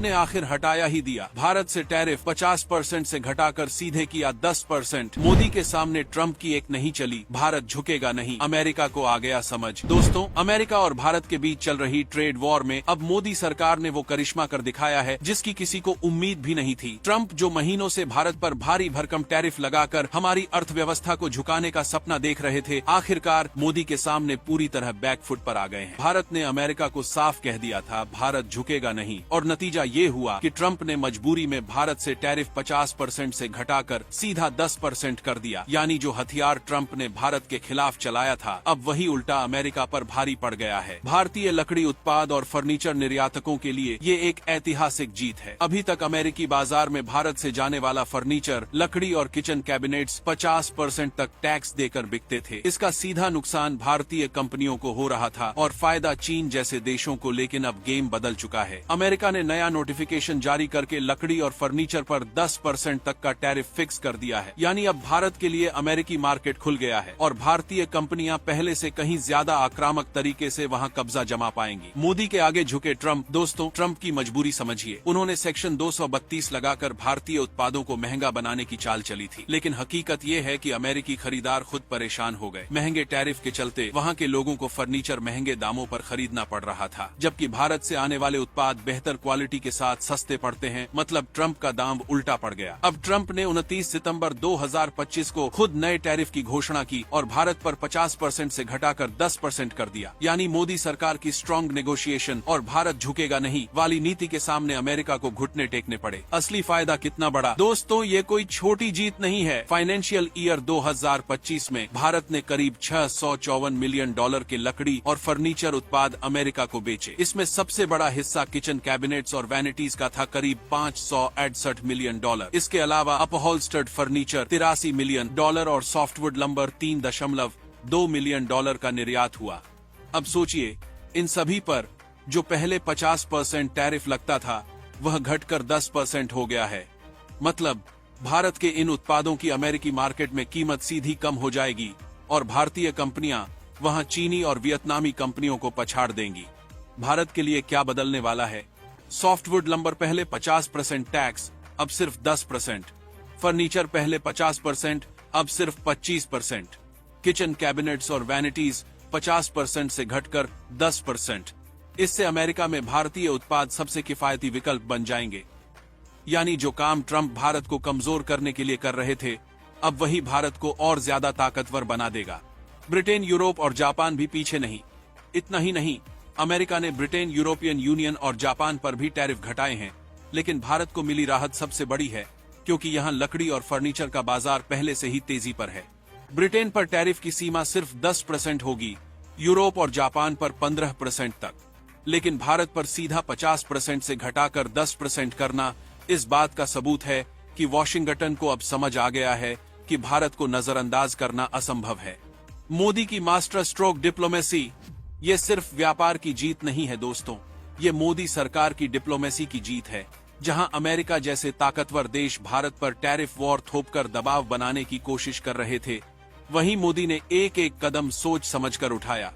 ने आखिर हटाया ही दिया। भारत से टैरिफ 50% से घटाकर सीधे किया 10%। मोदी के सामने ट्रंप की एक नहीं चली, भारत झुकेगा नहीं, अमेरिका को आ गया समझ। दोस्तों, अमेरिका और भारत के बीच चल रही ट्रेड वॉर में अब मोदी सरकार ने वो करिश्मा कर दिखाया है जिसकी किसी को उम्मीद भी नहीं थी। ट्रंप जो महीनों से भारत पर भारी भरकम टैरिफ लगाकर हमारी अर्थव्यवस्था को झुकाने का सपना देख रहे थे, आखिरकार मोदी के सामने पूरी तरह बैकफुट पर आ गए हैं। भारत ने अमेरिका को साफ कह दिया था भारत झुकेगा नहीं, और नतीजा ये हुआ कि ट्रंप ने मजबूरी में भारत से टैरिफ 50% से घटाकर सीधा 10% कर दिया। यानी जो हथियार ट्रंप ने भारत के खिलाफ चलाया था, अब वही उल्टा अमेरिका पर भारी पड़ गया है। भारतीय लकड़ी उत्पाद और फर्नीचर निर्यातकों के लिए ये एक ऐतिहासिक जीत है। अभी तक अमेरिकी बाजार में भारत से जाने वाला फर्नीचर, लकड़ी और किचन कैबिनेट्स 50% तक टैक्स देकर बिकते थे। इसका सीधा नुकसान भारतीय कंपनियों को हो रहा था और फायदा चीन जैसे देशों को। लेकिन अब गेम बदल चुका है। अमेरिका ने नया नोटिफिकेशन जारी करके लकड़ी और फर्नीचर पर 10% तक का टैरिफ फिक्स कर दिया है। यानी अब भारत के लिए अमेरिकी मार्केट खुल गया है और भारतीय कंपनियां पहले से कहीं ज्यादा आक्रामक तरीके से वहां कब्जा जमा पाएंगी। मोदी के आगे झुके ट्रंप। दोस्तों, ट्रंप की मजबूरी समझिए। उन्होंने सेक्शन 232 लगाकर भारतीय उत्पादों को महंगा बनाने की चाल चली थी। लेकिन हकीकत ये है कि अमेरिकी खरीदार खुद परेशान हो गए। महंगे टैरिफ के चलते वहाँ के लोगों को फर्नीचर महंगे दामों पर खरीदना पड़ रहा था, जबकि भारत से आने वाले उत्पाद बेहतर क्वालिटी के साथ सस्ते पड़ते हैं। मतलब ट्रंप का दाम उल्टा पड़ गया। अब ट्रंप ने 29 सितंबर 2025 को खुद नए टैरिफ की घोषणा की और भारत पर 50% से घटाकर 10% कर दिया। यानी मोदी सरकार की स्ट्रॉन्ग नेगोशिएशन और भारत झुकेगा नहीं वाली नीति के सामने अमेरिका को घुटने टेकने पड़े। असली फायदा कितना बड़ा? दोस्तों, ये कोई छोटी जीत नहीं है। फाइनेंशियल ईयर 2025 में भारत ने करीब $654 मिलियन के लकड़ी और फर्नीचर उत्पाद अमेरिका को बेचे। इसमें सबसे बड़ा हिस्सा किचन कैबिनेट्स और वैनिटीज का था, करीब $568 मिलियन। इसके अलावा अपहोल्स्टर्ड फर्नीचर $83 मिलियन और सॉफ्टवुड लंबर $3.2 मिलियन का निर्यात हुआ। अब सोचिए, इन सभी पर जो पहले 50% टैरिफ लगता था, वह घटकर 10% हो गया है। मतलब भारत के इन उत्पादों की अमेरिकी मार्केट में कीमत सीधी कम हो जाएगी और भारतीय कंपनियां वहां चीनी और वियतनामी कंपनियों को पछाड़ देंगी। भारत के लिए क्या बदलने वाला है? सॉफ्टवुड लंबर पहले 50% टैक्स, अब सिर्फ 10%। फर्नीचर पहले 50%, अब सिर्फ 25%। किचन कैबिनेट्स और वैनिटीज 50% से घटकर 10%। इससे अमेरिका में भारतीय उत्पाद सबसे किफायती विकल्प बन जाएंगे। यानी जो काम ट्रंप भारत को कमजोर करने के लिए कर रहे थे, अब वही भारत को और ज्यादा ताकतवर बना देगा। ब्रिटेन, यूरोप और जापान भी पीछे नहीं। इतना ही नहीं, अमेरिका ने ब्रिटेन, यूरोपियन यूनियन और जापान पर भी टैरिफ घटाए हैं। लेकिन भारत को मिली राहत सबसे बड़ी है, क्योंकि यहाँ लकड़ी और फर्नीचर का बाजार पहले से ही तेजी पर है। ब्रिटेन पर टैरिफ की सीमा सिर्फ 10% होगी, यूरोप और जापान पर 15% तक। लेकिन भारत पर सीधा 50% से घटाकर 10% करना इस बात का सबूत है कि वॉशिंगटन को अब समझ आ गया है कि भारत को नजरअंदाज करना असंभव है। मोदी की मास्टर स्ट्रोक डिप्लोमेसी, ये सिर्फ व्यापार की जीत नहीं है दोस्तों, ये मोदी सरकार की डिप्लोमेसी की जीत है। जहां अमेरिका जैसे ताकतवर देश भारत पर टैरिफ वॉर थोपकर दबाव बनाने की कोशिश कर रहे थे, वहीं मोदी ने एक एक कदम सोच समझकर उठाया।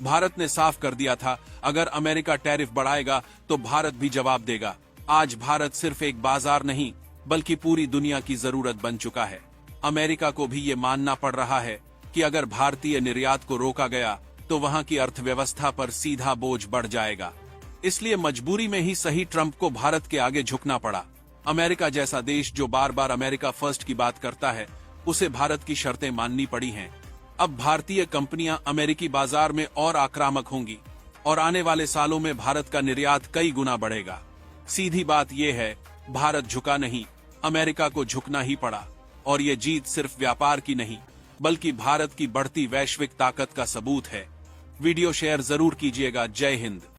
भारत ने साफ कर दिया था, अगर अमेरिका टैरिफ बढ़ाएगा तो भारत भी जवाब देगा। आज भारत सिर्फ एक बाजार नहीं, बल्कि पूरी दुनिया की जरूरत बन चुका है। अमेरिका को भी ये मानना पड़ रहा है कि अगर भारतीय निर्यात को रोका गया तो वहां की अर्थव्यवस्था पर सीधा बोझ बढ़ जाएगा। इसलिए मजबूरी में ही सही ट्रंप को भारत के आगे झुकना पड़ा। अमेरिका जैसा देश जो बार बार अमेरिका फर्स्ट की बात करता है, उसे भारत की शर्तें माननी पड़ी हैं। अब भारतीय कंपनियां अमेरिकी बाजार में और आक्रामक होंगी और आने वाले सालों में भारत का निर्यात कई गुना बढ़ेगा। सीधी बात यह है, भारत झुका नहीं, अमेरिका को झुकना ही पड़ा। और ये जीत सिर्फ व्यापार की नहीं, बल्कि भारत की बढ़ती वैश्विक ताकत का सबूत है। वीडियो शेयर जरूर कीजिएगा। जय हिंद।